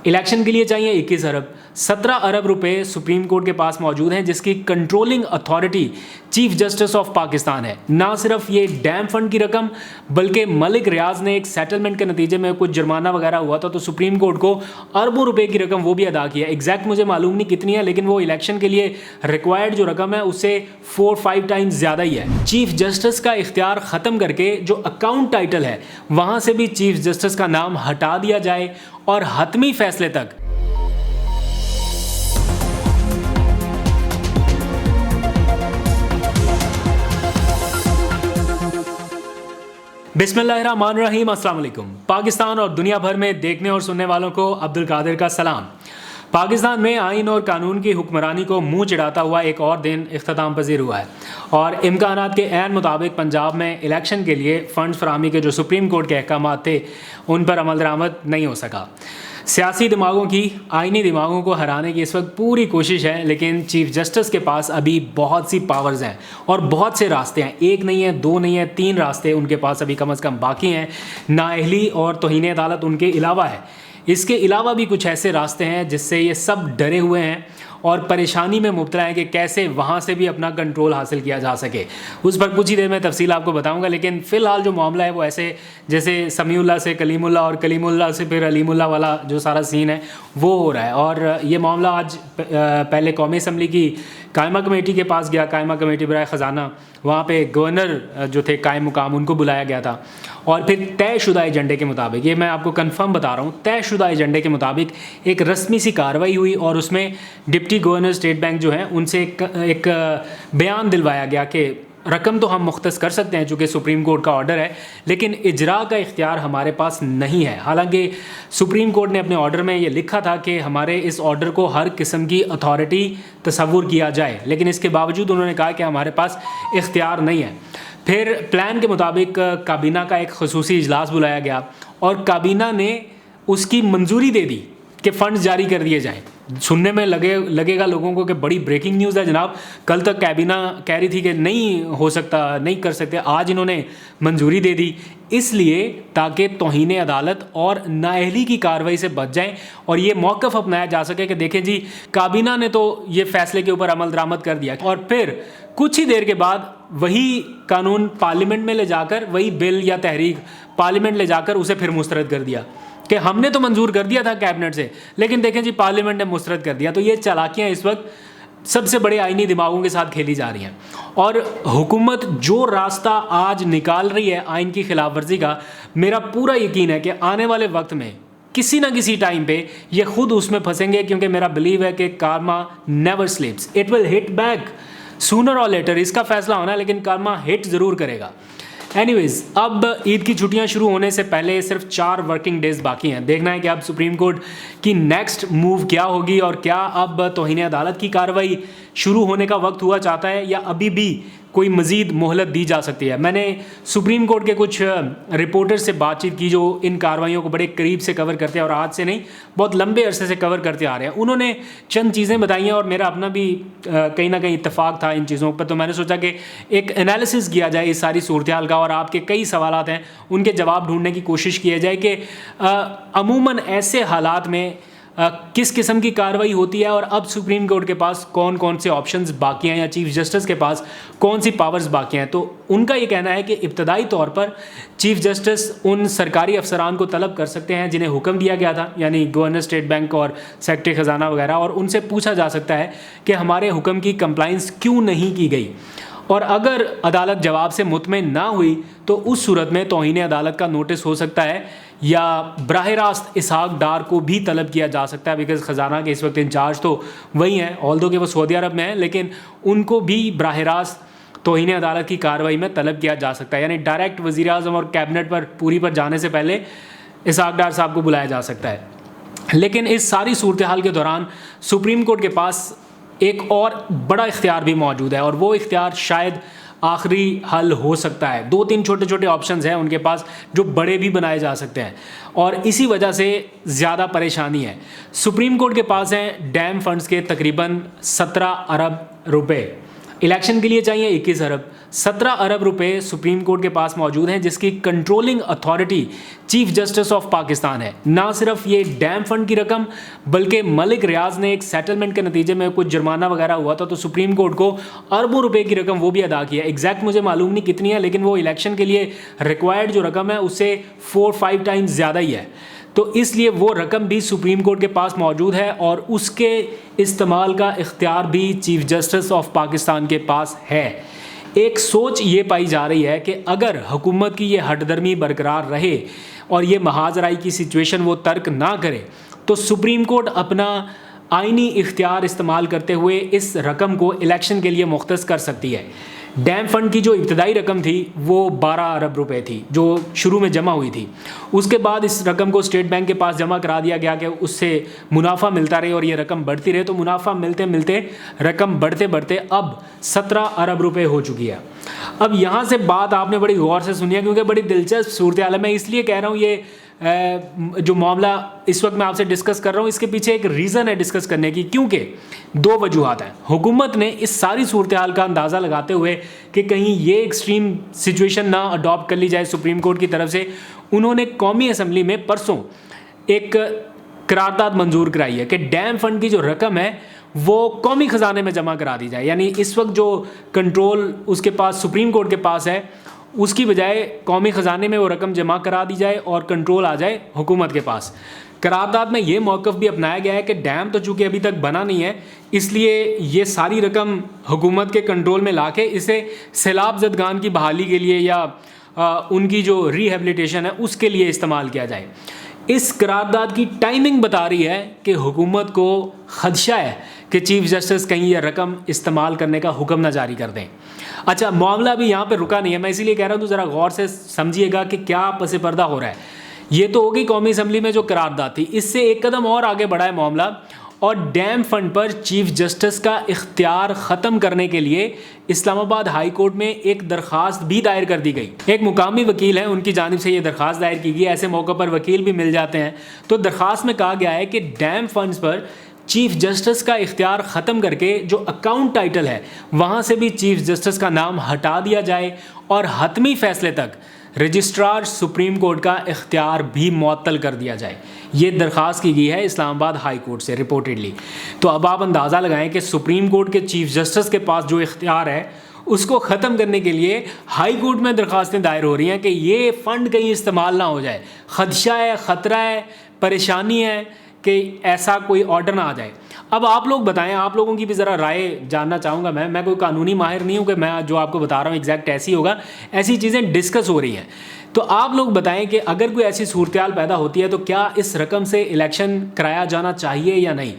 Election के लिए चाहिए 21 अरब। 17 अरब रुपए सुप्रीम कोर्ट के पास मौजूद हैं, जिसकी controlling authority chief justice of Pakistan है। ना सिर्फ ये डैम फंड की रकम, बल्कि मलिक रियाज ने एक सेटलमेंट के नतीजे में कुछ जुर्माना वगैरह हुआ था, तो सुप्रीम कोर्ट को अरबों रुपए की रकम वो भी अदा की है। एग्जैक्ट मुझे मालूम नहीं कितनी है, लेकिन वो इलेक्शन के लिए रिक्वायर्ड जो रकम है उससे 4-5 टाइम्स ज़्यादा ही है। चीफ जस्टिस का इख्तियार ख़त्म करके जो अकाउंट टाइटल है वहाँ से भी चीफ जस्टिस का नाम हटा दिया जाए और हतमी फैसले तक बिस्मिल्लाहिर्रहमानिर्रहीम। अस्सलाम वालेकुम। पाकिस्तान और दुनिया भर में देखने और सुनने वालों को अब्दुल कादिर का सलाम। पाकिस्तान में आइन और कानून की हुक्मरानी को मुंह चिढ़ाता हुआ एक और दिन इख्तिताम पजीर हुआ है और इम्कानात के ऐन मुताबिक पंजाब में इलेक्शन के लिए फ़ंड्स फराहमी के जो सुप्रीम कोर्ट के अहकाम थे उन पर अमल दरामद नहीं हो सका। सियासी दिमागों की आइनी दिमागों को हराने की इस वक्त पूरी कोशिश है, लेकिन चीफ जस्टिस के पास अभी बहुत सी पावर्स हैं और बहुत से रास्ते हैं। एक नहीं है, दो नहीं है, 3 रास्ते उनके पास अभी कम अज़ कम बाकी हैं। नाअहली और तौहीन अदालत उनके अलावा है। इसके अलावा भी कुछ ऐसे रास्ते हैं जिससे ये सब डरे हुए हैं और परेशानी में मुब्तला है कि कैसे वहाँ से भी अपना कंट्रोल हासिल किया जा सके। उस पर कुछ ही देर में तफसील आपको बताऊंगा, लेकिन फ़िलहाल जो मामला है वो ऐसे जैसे समीउल्लाह से कलीमुल्लाह और कलीमुल्लाह से फिर अलीमुल्लाह वाला जो सारा सीन है वो हो रहा है। और ये मामला आज पहले कौमी असम्बली की कायमा कमेटी के पास गया, कायमा कमेटी बराए ख़जाना, वहाँ पे गवर्नर जो थे कायम मुकाम उनको बुलाया गया था और फिर तयशुदा एजेंडे के मुताबिक, ये मैं आपको कंफर्म बता रहा हूँ, तयशुदा एजेंडे के मुताबिक एक रस्मी सी कार्रवाई हुई और उसमें डिप्टी गवर्नर स्टेट बैंक जो हैं उनसे एक बयान दिलवाया गया कि रकम तो हम मुख्तस कर सकते हैं चूँकि सुप्रीम कोर्ट का ऑर्डर है, लेकिन इजरा का इख्तियार हमारे पास नहीं है। हालांकि सुप्रीम कोर्ट ने अपने ऑर्डर में ये लिखा था कि हमारे इस ऑर्डर को हर किस्म की अथॉरिटी तसव्वुर किया जाए, लेकिन इसके बावजूद उन्होंने कहा कि हमारे पास इख्तियार नहीं है। फिर प्लान के मुताबिक काबीना का एक खसूसी इजलास बुलाया गया और काबीना ने उसकी मंजूरी दे दी कि फ़ंड्स जारी कर दिए जाएँ। सुनने में लगेगा लोगों को कि बड़ी ब्रेकिंग न्यूज़ है जनाब, कल तक कैबिना कह रही थी कि नहीं हो सकता, नहीं कर सकते, आज इन्होंने मंजूरी दे दी, इसलिए ताकि तौहीन अदालत और नाअहली की कार्रवाई से बच जाएं और ये मौक़िफ़ अपनाया जा सके कि देखें जी काबीना ने तो ये फ़ैसले के ऊपर अमल दरामद कर दिया और फिर कुछ ही देर के बाद वही कानून पार्लियामेंट में ले जाकर, वही बिल या तहरीक पार्लियामेंट ले जाकर उसे फिर मुस्तरद कर दिया कि हमने तो मंजूर कर दिया था कैबिनेट से, लेकिन देखें जी पार्लियामेंट ने मुस्तरद कर दिया। तो ये चालाकियाँ इस वक्त सबसे बड़े आइनी दिमागों के साथ खेली जा रही हैं और हुकूमत जो रास्ता आज निकाल रही है आइन की खिलाफ वर्जी का, मेरा पूरा यकीन है कि आने वाले वक्त में किसी ना किसी टाइम पे ये खुद उसमें फंसेंगे, क्योंकि मेरा बिलीव है कि Karma never स्लीप्स, it will hit back sooner और लेटर। इसका फैसला होना है, लेकिन कार्मा हिट ज़रूर करेगा। एनीवेज़, अब ईद की छुट्टियां शुरू होने से पहले सिर्फ 4 वर्किंग डेज़ बाकी हैं। देखना है कि अब सुप्रीम कोर्ट की नेक्स्ट मूव क्या होगी और क्या अब तौहीन अदालत की कार्रवाई शुरू होने का वक्त हुआ चाहता है या अभी भी कोई मज़ीद मोहलत दी जा सकती है। मैंने सुप्रीम कोर्ट के कुछ रिपोर्टर से बातचीत की जो इन कार्रवाइयों को बड़े करीब से कवर करते हैं और आज से नहीं बहुत लंबे अरसे से कवर करते आ रहे हैं। उन्होंने चंद चीज़ें बताई हैं और मेरा अपना भी कहीं ना कहीं इत्तेफाक था इन चीज़ों पर, तो मैंने सोचा कि एक एनालिसिस किया जाए इस सारी सूरत हाल का और आपके कई सवालात हैं उनके जवाब ढूंढने की कोशिश किया जाए कि अमूमन ऐसे हालात में किस किस्म की कार्रवाई होती है और अब सुप्रीम कोर्ट के पास कौन कौन से ऑप्शंस बाकी हैं या चीफ जस्टिस के पास कौन सी पावर्स बाकी हैं। तो उनका ये कहना है कि इब्तदाई तौर पर चीफ जस्टिस उन सरकारी अफसरान को तलब कर सकते हैं जिन्हें हुक्म दिया गया था, यानी गवर्नर स्टेट बैंक और सेक्रेटरी ख़जाना वगैरह, और उनसे पूछा जा सकता है कि हमारे हुक्म की कंप्लाइंस क्यों नहीं की गई। और अगर अदालत जवाब से मुतमिन ना हुई तो उस सूरत में तौहीन अदालत का नोटिस हो सकता है या बराह रास्त इसहाक डार को भी तलब किया जा सकता है, बिकॉज़ ख़जाना के इस वक्त इंचार्ज तो वही हैं, ऑल्दो कि वो सऊदी अरब में हैं, लेकिन उनको भी बराह रास्त तौहीन अदालत की कार्रवाई में तलब किया जा सकता है, यानी डायरेक्ट वज़ीर आज़म और कैबिनेट पर पूरी पर जाने से पहले इसहाक डार साहब को बुलाया जा सकता है। लेकिन इस सारी सूरत हाल के दौरान सुप्रीम कोर्ट के पास एक और बड़ा इख्तियार भी मौजूद है और वो इख्तियार शायद आखिरी हल हो सकता है। 2-3 छोटे छोटे ऑप्शंस हैं उनके पास जो बड़े भी बनाए जा सकते हैं और इसी वजह से ज़्यादा परेशानी है। सुप्रीम कोर्ट के पास हैं डैम फंड्स के तकरीबन 17 अरब रुपए। इलेक्शन के लिए चाहिए 21 अरब। 17 अरब रुपए सुप्रीम कोर्ट के पास मौजूद हैं, जिसकी controlling authority chief justice of Pakistan है। ना सिर्फ ये डैम फंड की रकम, बल्कि मलिक रियाज ने एक सेटलमेंट के नतीजे में कुछ जुर्माना वगैरह हुआ था, तो सुप्रीम कोर्ट को अरबों रुपए की रकम वो भी अदा की है। एग्जैक्ट मुझे मालूम नहीं कितनी है, लेकिन वो इलेक्शन के लिए रिक्वायर्ड जो रकम है उससे 4-5 टाइम्स ज़्यादा ही है। तो इसलिए वो रकम भी सुप्रीम कोर्ट के पास मौजूद है और उसके इस्तेमाल का इख्तियार भी चीफ जस्टिस ऑफ पाकिस्तान के पास है। एक सोच ये पाई जा रही है कि अगर हुकूमत की ये हटदर्मी बरकरार रहे और ये महाजराई की सिचुएशन वो तर्क ना करे, तो सुप्रीम कोर्ट अपना आइनी इख्तियार इस्तेमाल करते हुए इस रकम को इलेक्शन के लिए मुख्तस कर सकती है। डैम फंड की जो इब्तदाई रकम थी वो 12 अरब रुपए थी जो शुरू में जमा हुई थी। उसके बाद इस रकम को स्टेट बैंक के पास जमा करा दिया गया कि उससे मुनाफा मिलता रहे और ये रकम बढ़ती रहे। तो मुनाफा मिलते मिलते रकम बढ़ते बढ़ते अब 17 अरब रुपए हो चुकी है। अब यहाँ से बात आपने बड़ी गौर से सुनी है, क्योंकि बड़ी दिलचस्प सूरत हाल है। मैं इसलिए कह रहा हूँ ये जो मामला इस वक्त मैं आपसे डिस्कस कर रहा हूँ, इसके पीछे एक रीज़न है डिस्कस करने की, क्योंकि 2 वजूहात हैं। हुकूमत ने इस सारी सूरत हाल का अंदाज़ा लगाते हुए कि कहीं ये एक्सट्रीम सिचुएशन ना अडॉप्ट कर ली जाए सुप्रीम कोर्ट की तरफ से, उन्होंने कौमी असम्बली में परसों एक करारदाद मंजूर कराई है कि डैम फंड की जो रकम है वो कौमी ख़जाने में जमा करा दी जाए। यानी इस वक्त जो कंट्रोल उसके पास सुप्रीम कोर्ट के पास है, उसकी बजाय कौमी ख़जाने में वो रकम जमा करा दी जाए और कंट्रोल आ जाए हुकूमत के पास। करारदाद में ये मौक़िफ़ भी अपनाया गया है कि डैम तो चूँकि अभी तक बना नहीं है, इसलिए ये सारी रकम हुकूमत के कंट्रोल में लाके इसे सैलाब ज़दगान की बहाली के लिए या उनकी जो रिहेबिलिटेशन है उसके लिए इस्तेमाल किया जाए। इस करारदाद की टाइमिंग बता रही है कि हुकूमत को खदशा है कि चीफ जस्टिस कहीं यह रकम इस्तेमाल करने का हुक्म ना जारी कर दें। अच्छा, मामला भी यहाँ पे रुका नहीं है, मैं इसीलिए कह रहा हूँ तो ज़रा गौर से समझिएगा कि क्या पसे पर्दा हो रहा है। ये तो होगी कौमी असम्बली में जो करारदाद थी, इससे एक कदम और आगे बढ़ा है मामला और डैम फंड पर चीफ जस्टिस का इख्तियार ख़त्म करने के लिए इस्लामाबाद हाई कोर्ट में एक दरख्वास्त भी दायर कर दी गई। एक मुकामी वकील है, उनकी जानिब से ये दरख्वास्त दायर की गई। ऐसे मौक़ों पर वकील भी मिल जाते हैं। तो दरख्वास्त में कहा गया है कि डैम फंड्स पर चीफ जस्टिस का इख्तियार ख़त्म करके जो अकाउंट टाइटल है वहाँ से भी चीफ जस्टिस का नाम हटा दिया जाए और हतमी फ़ैसले तक रजिस्ट्रार सुप्रीम कोर्ट का इख्तियार भी मुअत्तल कर दिया जाए। ये दरख्वास्त की गई है इस्लामाबाद हाई कोर्ट से रिपोर्टेडली। तो अब आप अंदाज़ा लगाएं कि सुप्रीम कोर्ट के चीफ जस्टिस के पास जो इख्तियार है उसको ख़त्म करने के लिए हाई कोर्ट में दरख्वास्तें दायर हो रही हैं कि ये फ़ंड कहीं इस्तेमाल ना हो जाए। खदशा है, ख़तरा है, परेशानी है कि ऐसा कोई ऑर्डर ना आ जाए। अब आप लोग बताएं, आप लोगों की भी ज़रा राय जानना चाहूँगा। मैं कोई कानूनी माहिर नहीं हूँ कि मैं जो आपको बता रहा हूँ एग्जैक्ट ऐसी होगा। ऐसी चीज़ें डिस्कस हो रही हैं, तो आप लोग बताएं कि अगर कोई ऐसी सूरत पैदा होती है तो क्या इस रकम से इलेक्शन कराया जाना चाहिए या नहीं।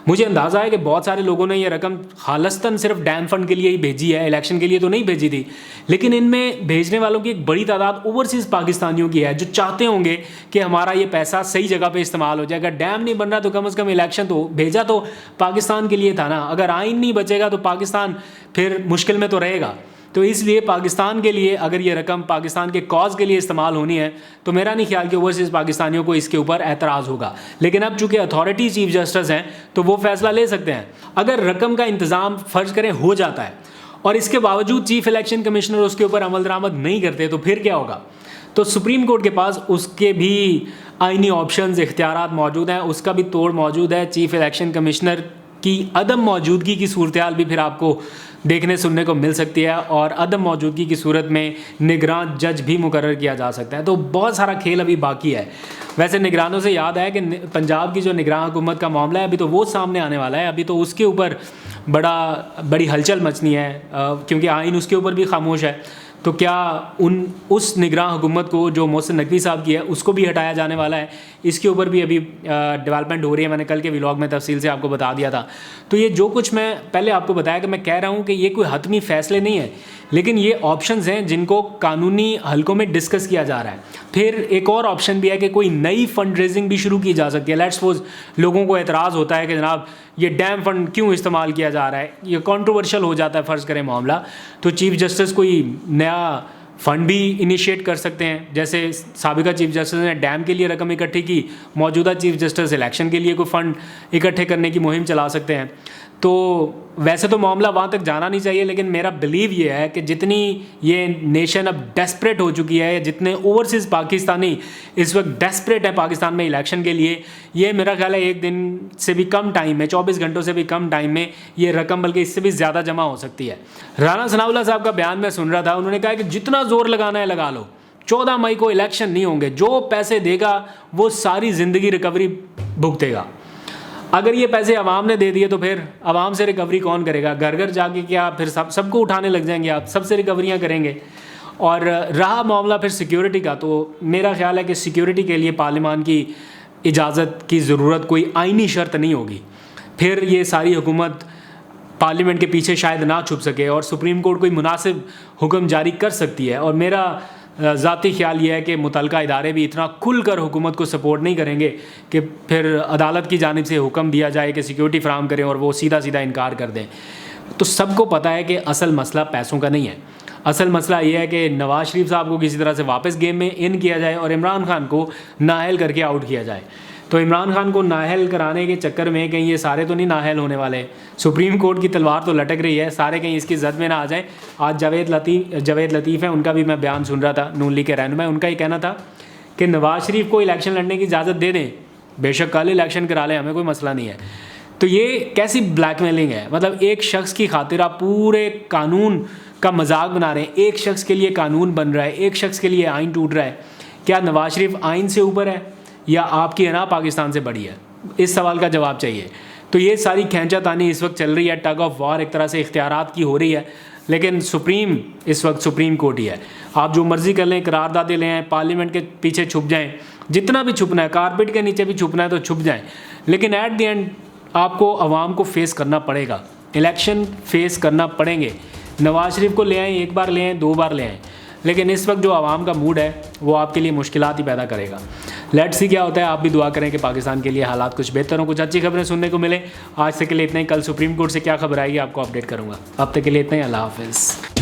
मुझे अंदाज़ा है कि बहुत सारे लोगों ने यह रकम खालस्तन सिर्फ डैम फंड के लिए ही भेजी है, इलेक्शन के लिए तो नहीं भेजी थी। लेकिन इनमें भेजने वालों की एक बड़ी तादाद ओवरसीज़ पाकिस्तानियों की है जो चाहते होंगे कि हमारा ये पैसा सही जगह पे इस्तेमाल हो जाए। अगर डैम नहीं बन रहा तो कम से कम इलेक्शन तो भेजा तो पाकिस्तान के लिए था ना। अगर आइन नहीं बचेगा तो पाकिस्तान फिर मुश्किल में तो रहेगा। तो इसलिए पाकिस्तान के लिए अगर ये रकम पाकिस्तान के कॉज के लिए इस्तेमाल होनी है तो मेरा नहीं ख्याल कि ओवरसीज़ पाकिस्तानियों को इसके ऊपर एतराज़ होगा। लेकिन अब चूँकि अथॉरिटी चीफ जस्टिस हैं तो वो फैसला ले सकते हैं। अगर रकम का इंतज़ाम फ़र्ज करें हो जाता है और इसके बावजूद चीफ इलेक्शन कमिश्नर उसके ऊपर अमल दरामद नहीं करते तो फिर क्या होगा। तो सुप्रीम कोर्ट के पास उसके भी आइनी ऑप्शंस इख्तियारात मौजूद हैं, उसका भी तोड़ मौजूद है। चीफ इलेक्शन कमिश्नर की अदम मौजूदगी की सूरत हाल भी फिर आपको देखने सुनने को मिल सकती है और अदम मौजूदगी की सूरत में निगरान जज भी मुकर्रर किया जा सकता है। तो बहुत सारा खेल अभी बाकी है। वैसे निगरानों से याद है कि पंजाब की जो निगरान हुकूमत का मामला है अभी तो वो सामने आने वाला है। अभी तो उसके ऊपर बड़ी हलचल मचनी है क्योंकि आइन उसके ऊपर भी खामोश है। तो क्या उस निगरान हुकूमत को जो मोहसिन नकवी साहब की है उसको भी हटाया जाने वाला है, इसके ऊपर भी अभी डेवलपमेंट हो रही है। मैंने कल के व्लॉग में तफसील से आपको बता दिया था। तो ये जो कुछ मैं पहले आपको बताया कि मैं कह रहा हूँ कि ये कोई हतमी फ़ैसले नहीं है, लेकिन ये ऑप्शंस हैं जिनको कानूनी हलकों में डिस्कस किया जा रहा है। फिर एक और ऑप्शन भी है कि कोई नई फंड रेजिंग भी शुरू की जा सकती है। लेट्स सपोज लोगों को एतराज़ होता है कि जनाब ये डैम फंड क्यों इस्तेमाल किया जा रहा है, ये कंट्रोवर्शियल हो जाता है फ़र्ज़ करें मामला, तो चीफ जस्टिस कोई नया फ़ंड भी इनिशिएट कर सकते हैं। जैसे साबिका चीफ जस्टिस ने डैम के लिए रकम इकट्ठी की, मौजूदा चीफ जस्टिस इलेक्शन के लिए कोई फ़ंड इकट्ठे करने की मुहिम चला सकते हैं। तो वैसे तो मामला वहाँ तक जाना नहीं चाहिए, लेकिन मेरा बिलीव ये है कि जितनी ये नेशन अब डेस्परेट हो चुकी है, जितने ओवरसीज़ पाकिस्तानी इस वक्त डेस्परेट है पाकिस्तान में इलेक्शन के लिए, ये मेरा ख्याल है एक दिन से भी कम टाइम में, 24 घंटों से भी कम टाइम में ये रकम बल्कि इससे भी ज़्यादा जमा हो सकती है। राना सनाउल्लाह साहब का बयान मैं सुन रहा था, उन्होंने कहा कि जितना ज़ोर लगाना है लगा लो, 14 मई को इलेक्शन नहीं होंगे, जो पैसे देगा वो सारी ज़िंदगी रिकवरी भुगतेगा। अगर ये पैसे आवाम ने दे दिए तो फिर आवाम से रिकवरी कौन करेगा? घर घर जाके क्या फिर सबको उठाने लग जाएंगे आप, सबसे रिकवरियाँ करेंगे? और रहा मामला फिर सिक्योरिटी का, तो मेरा ख्याल है कि सिक्योरिटी के लिए पार्लियामान की इजाज़त की ज़रूरत कोई आइनी शर्त नहीं होगी। फिर ये सारी हुकूमत पार्लियामेंट के पीछे शायद ना छुप सके और सुप्रीम कोर्ट कोई मुनासिब हुक्म जारी कर सकती है। और मेरा ज़ाती ख्याल ये है कि मुतलका इदारे भी इतना खुलकर हुकूमत को सपोर्ट नहीं करेंगे कि फिर अदालत की जानिब से हुक्म दिया जाए कि सिक्योरिटी फराहम करें और वो सीधा सीधा इनकार कर दें। तो सबको पता है कि असल मसला पैसों का नहीं है, असल मसला ये है कि नवाज़ शरीफ साहब को किसी तरह से वापस गेम में इन किया जाए और इमरान खान को नाअहल करके आउट किया जाए। तो इमरान खान को नाअहल कराने के चक्कर में कहीं ये सारे तो नहीं नाअहल होने वाले, सुप्रीम कोर्ट की तलवार तो लटक रही है, सारे कहीं इसकी जद में ना आ जाए। आज जावेद लतीफ़ हैं, उनका भी मैं बयान सुन रहा था, नून लीग के रहनुमा, उनका ही कहना था कि नवाज़ शरीफ को इलेक्शन लड़ने की इजाज़त दे दें, बेशक कल इलेक्शन करा लें, हमें कोई मसला नहीं है। तो ये कैसी ब्लैकमेलिंग है? मतलब एक शख्स की खातिर आप पूरे कानून का मजाक बना रहे हैं, एक शख्स के लिए कानून बन रहा है, एक शख्स के लिए आइन टूट रहा है। क्या नवाज़ शरीफ आइन से ऊपर है या आपकी अना पाकिस्तान से बड़ी है? इस सवाल का जवाब चाहिए। तो ये सारी खींचातानी इस वक्त चल रही है, टग ऑफ वार एक तरह से इख्तियारात की हो रही है, लेकिन सुप्रीम इस वक्त सुप्रीम कोर्ट ही है। आप जो मर्ज़ी कर लें, करारदादे लें, पार्लियामेंट के पीछे छुप जाएं, जितना भी छुपना है, कारपेट के नीचे भी छुपना है तो छुप जाएं, लेकिन एट द एंड आपको अवाम को फेस करना पड़ेगा, इलेक्शन फेस करना पड़ेंगे। नवाज़ शरीफ को ले आएँ, एक बार ले आएँ, 2 बार ले आएँ, लेकिन इस वक्त जो आवाम का मूड है वो आपके लिए मुश्किलात ही पैदा करेगा। लेट्स सी क्या होता है। आप भी दुआ करें कि पाकिस्तान के लिए हालात कुछ बेहतर हों, कुछ अच्छी खबरें सुनने को मिले। आज तक के लिए इतना ही, कल सुप्रीम कोर्ट से क्या खबर आएगी आपको अपडेट करूँगा। अब तक के लिए इतना ही, अल्लाह हाफिज़।